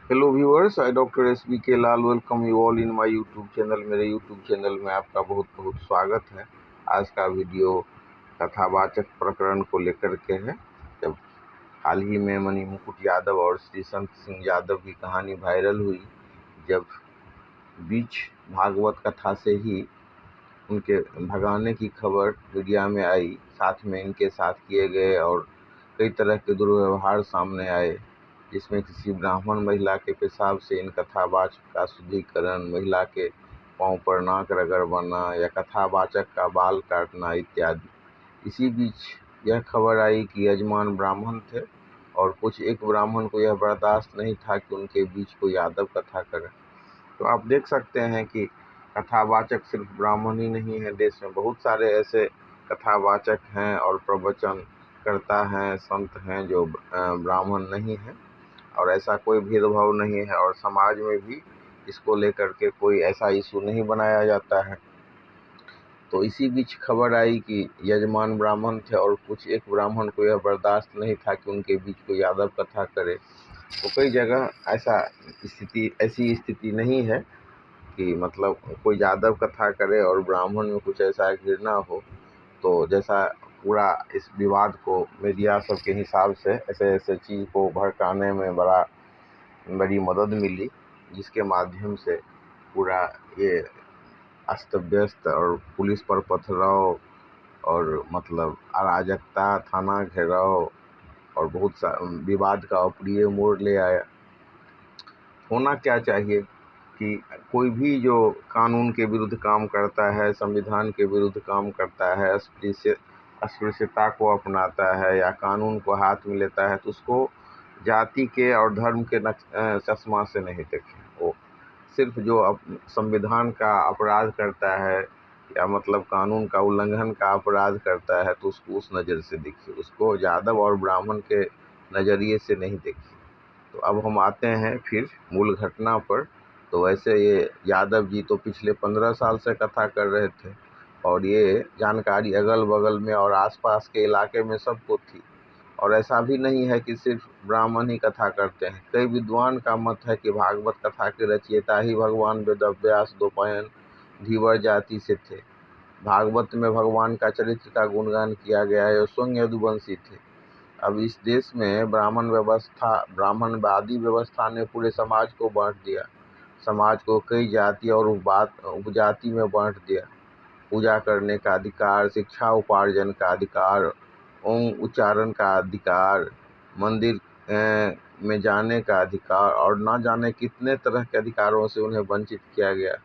Hello viewers, I doctor SBK Lal welcome you all in my YouTube channel. मेरे YouTube channel में आपका बहुत बहुत स्वागत है। आज का वीडियो कथावाचक प्रकरण को लेकर के है। जब हाल ही में मणि मुकुट यादव और श्री संत सिंह यादव की कहानी वायरल हुई, जब बीच भागवत कथा से ही उनके भगाने की खबर मीडिया में आई, साथ में इनके साथ किए गए और कई तरह के दुर्व्यवहार सामने आए, जिसमें किसी ब्राह्मण महिला के पेशाब से इन कथावाचक का शुद्धिकरण, महिला के पांव पर नाक रगड़वाना या कथावाचक का बाल काटना इत्यादि। इसी बीच यह खबर आई कि यजमान ब्राह्मण थे और कुछ एक ब्राह्मण को यह बर्दाश्त नहीं था कि उनके बीच कोई यादव कथा करे। तो आप देख सकते हैं कि कथावाचक सिर्फ ब्राह्मण ही नहीं है, देश में बहुत सारे ऐसे कथावाचक हैं और प्रवचन करता हैं, संत हैं जो ब्राह्मण नहीं हैं, और ऐसा कोई भेदभाव नहीं है और समाज में भी इसको लेकर के कोई ऐसा इशू नहीं बनाया जाता है। तो इसी बीच खबर आई कि यजमान ब्राह्मण थे और कुछ एक ब्राह्मण को यह बर्दाश्त नहीं था कि उनके बीच कोई यादव कथा करे। तो कई जगह ऐसी स्थिति नहीं है कि मतलब कोई यादव कथा करे और ब्राह्मण में कुछ ऐसा घृणा हो। तो जैसा पूरा इस विवाद को मीडिया सब के हिसाब से ऐसे ऐसे चीज़ को भड़काने में बड़ी मदद मिली, जिसके माध्यम से पूरा ये अस्त व्यस्त और पुलिस पर पथराव और मतलब अराजकता, थाना घेराव और बहुत सा विवाद का अप्रिय मोड़ ले आया। होना क्या चाहिए कि कोई भी जो कानून के विरुद्ध काम करता है, संविधान के विरुद्ध काम करता है, अस्पृश्यता को अपनाता है या कानून को हाथ में लेता है, तो उसको जाति के और धर्म के चश्मा से नहीं देखें। वो सिर्फ जो संविधान का अपराध करता है या मतलब कानून का उल्लंघन का अपराध करता है, तो उसको उस नज़र से देखिए, उसको यादव और ब्राह्मण के नज़रिए से नहीं देखिए। तो अब हम आते हैं फिर मूल घटना पर। तो वैसे ये यादव जी तो पिछले 15 साल से कथा कर रहे थे और ये जानकारी अगल बगल में और आसपास के इलाके में सबको थी। और ऐसा भी नहीं है कि सिर्फ ब्राह्मण ही कथा करते हैं। कई विद्वान का मत है कि भागवत कथा के रचयिता ही भगवान वेदव्यास द्वैपायन धीवर जाति से थे। भागवत में भगवान का चरित्र का गुणगान किया गया है और स्वयं यदुवंशी थे। अब इस देश में ब्राह्मणवादी व्यवस्था ने पूरे समाज को बांट दिया। समाज को कई जाति और उपजाति में बांट दिया। पूजा करने का अधिकार, शिक्षा उपार्जन का अधिकार, ओम उच्चारण का अधिकार, मंदिर में जाने का अधिकार और न जाने कितने तरह के अधिकारों से उन्हें वंचित किया गया।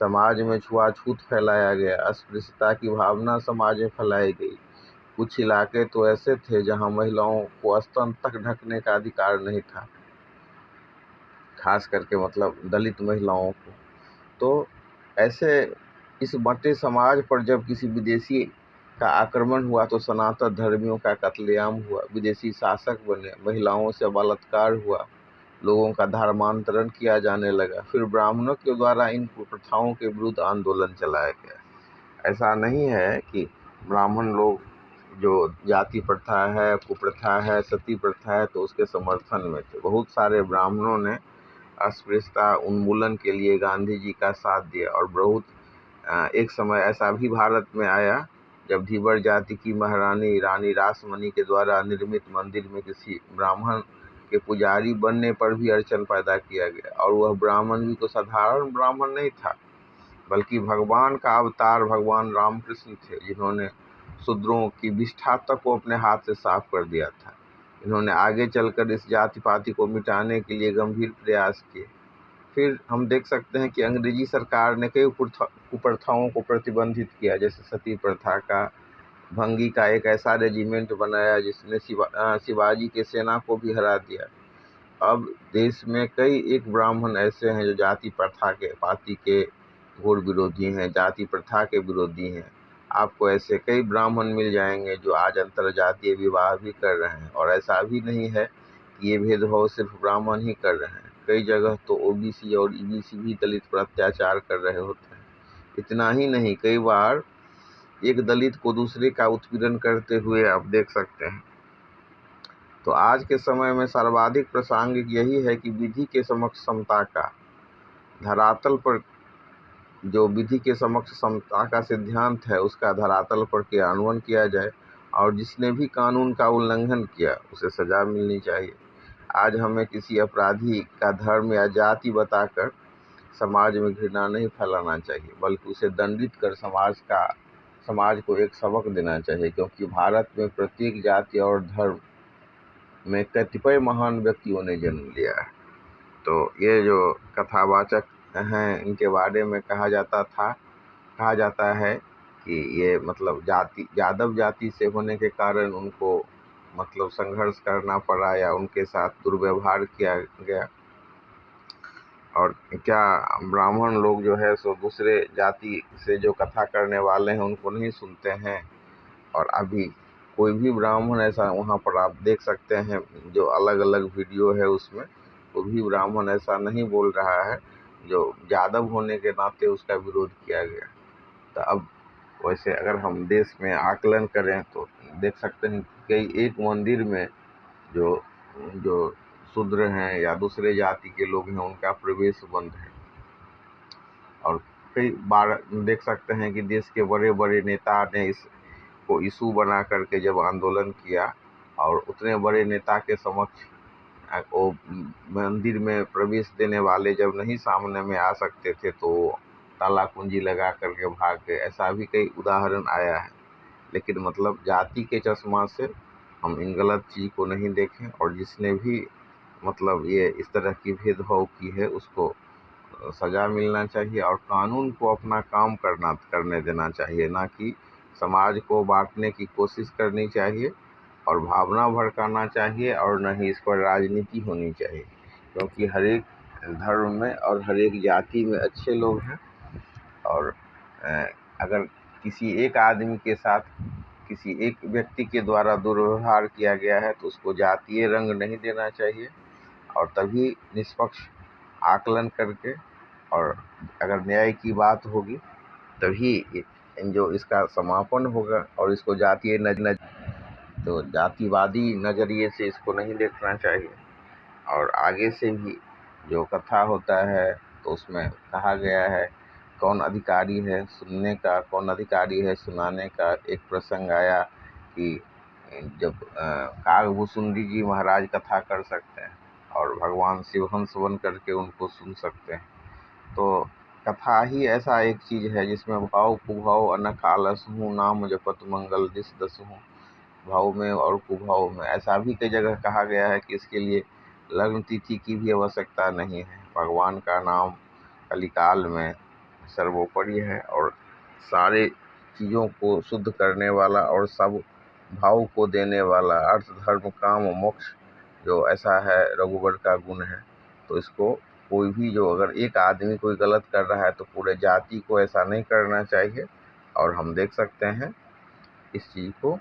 समाज में छुआछूत फैलाया गया, अस्पृश्यता की भावना समाज में फैलाई गई। कुछ इलाके तो ऐसे थे जहां महिलाओं को स्तन तक ढकने का अधिकार नहीं था, खास करके मतलब दलित महिलाओं को। तो ऐसे इस बंटे समाज पर जब किसी विदेशी का आक्रमण हुआ तो सनातन धर्मियों का कत्लेआम हुआ, विदेशी शासक बने, महिलाओं से बलात्कार हुआ, लोगों का धर्मांतरण किया जाने लगा। फिर ब्राह्मणों के द्वारा इन कुप्रथाओं के विरुद्ध आंदोलन चलाया गया। ऐसा नहीं है कि ब्राह्मण लोग जो जाति प्रथा है, कुप्रथा है, सती प्रथा है, तो उसके समर्थन में थे। बहुत सारे ब्राह्मणों ने अस्पृश्यता उन्मूलन के लिए गांधी जी का साथ दिया और बहुत एक समय ऐसा भी भारत में आया जब धीवर जाति की महारानी रानी रासमणी के द्वारा निर्मित मंदिर में किसी ब्राह्मण के पुजारी बनने पर भी अड़चन पैदा किया गया। और वह ब्राह्मण भी तो साधारण ब्राह्मण नहीं था, बल्कि भगवान का अवतार भगवान रामकृष्ण थे, जिन्होंने शूद्रों की विष्ठा तक को अपने हाथ से साफ कर दिया था। इन्होंने आगे चलकर इस जाति पाति को मिटाने के लिए गंभीर प्रयास किए। फिर हम देख सकते हैं कि अंग्रेजी सरकार ने कई कुप्रथाओं को प्रतिबंधित किया, जैसे सती प्रथा का, भंगी का एक ऐसा रेजिमेंट बनाया जिसने शिवाजी के सेना को भी हरा दिया। अब देश में कई एक ब्राह्मण ऐसे हैं जो जाति प्रथा के पाति के घोर विरोधी हैं, जाति प्रथा के विरोधी हैं। आपको ऐसे कई ब्राह्मण मिल जाएंगे जो आज अंतरजातीय विवाह भी कर रहे हैं। और ऐसा भी नहीं है कि ये भेदभाव सिर्फ ब्राह्मण ही कर रहे हैं, कई जगह तो OBC और EBC भी दलित पर अत्याचार कर रहे होते हैं। इतना ही नहीं, कई बार एक दलित को दूसरे का उत्पीड़न करते हुए आप देख सकते हैं। तो आज के समय में सर्वाधिक प्रासंगिक यही है कि विधि के समक्ष समता का धरातल पर जो विधि के समक्ष समता का सिद्धांत है उसका धरातल पर क्रियान्वयन किया जाए और जिसने भी कानून का उल्लंघन किया उसे सजा मिलनी चाहिए। आज हमें किसी अपराधी का धर्म या जाति बताकर समाज में घृणा नहीं फैलाना चाहिए, बल्कि उसे दंडित कर समाज को एक सबक देना चाहिए, क्योंकि भारत में प्रत्येक जाति और धर्म में कतिपय महान व्यक्तियों ने जन्म लिया है। तो ये जो कथावाचक हैं इनके बारे में कहा जाता है कि ये मतलब यादव जाति से होने के कारण उनको मतलब संघर्ष करना पड़ा या उनके साथ दुर्व्यवहार किया गया, और क्या ब्राह्मण लोग जो है सो दूसरे जाति से जो कथा करने वाले हैं उनको नहीं सुनते हैं। और अभी कोई भी ब्राह्मण ऐसा वहाँ पर आप देख सकते हैं, जो अलग अलग वीडियो है उसमें कोई भी ब्राह्मण ऐसा नहीं बोल रहा है जो यादव होने के नाते उसका विरोध किया गया। तो अब वैसे अगर हम देश में आकलन करें तो देख सकते हैं कि एक मंदिर में जो शूद्र हैं या दूसरे जाति के लोग हैं उनका प्रवेश बंद है। और कई बार देख सकते हैं कि देश के बड़े बड़े नेता ने इसको इशू बना करके जब आंदोलन किया और उतने बड़े नेता के समक्ष वो मंदिर में प्रवेश देने वाले जब नहीं सामने में आ सकते थे तो ताला कुंजी लगा करके भाग गए। ऐसा भी कई उदाहरण आया है। लेकिन मतलब जाति के चश्मा से हम इन गलत चीज़ को नहीं देखें, और जिसने भी मतलब ये इस तरह की भेदभाव की है उसको सज़ा मिलना चाहिए और कानून को अपना काम करने देना चाहिए, ना कि समाज को बांटने की कोशिश करनी चाहिए और भावना भड़काना चाहिए, और न ही इस पर राजनीति होनी चाहिए। क्योंकि हर एक धर्म में और हर एक जाति में अच्छे लोग हैं, और अगर किसी एक आदमी के साथ किसी एक व्यक्ति के द्वारा दुर्व्यवहार किया गया है तो उसको जातीय रंग नहीं देना चाहिए, और तभी निष्पक्ष आकलन करके और अगर न्याय की बात होगी तभी जो इसका समापन होगा। और इसको तो जातिवादी नज़रिए से इसको नहीं देखना चाहिए। और आगे से भी जो कथा होता है तो उसमें कहा गया है कौन अधिकारी है सुनने का, कौन अधिकारी है सुनाने का। एक प्रसंग आया कि जब कागभूषुंडी जी महाराज कथा कर सकते हैं और भगवान शिव हंस बन करके उनको सुन सकते हैं। तो कथा ही ऐसा एक चीज़ है जिसमें भाव कुभाव अनख आलसहूँ नाम जपत मंगल दिस दसहूँ। भाव में और कुभाव में ऐसा भी कई जगह कहा गया है कि इसके लिए लग्न तिथि की भी आवश्यकता नहीं है। भगवान का नाम कलिकाल में सर्वोपरि है और सारे चीज़ों को शुद्ध करने वाला और सब भाव को देने वाला, अर्थ धर्म काम मोक्ष जो ऐसा है रघुवर का गुण है। तो इसको कोई भी जो अगर एक आदमी कोई गलत कर रहा है तो पूरे जाति को ऐसा नहीं करना चाहिए। और हम देख सकते हैं इस चीज़ को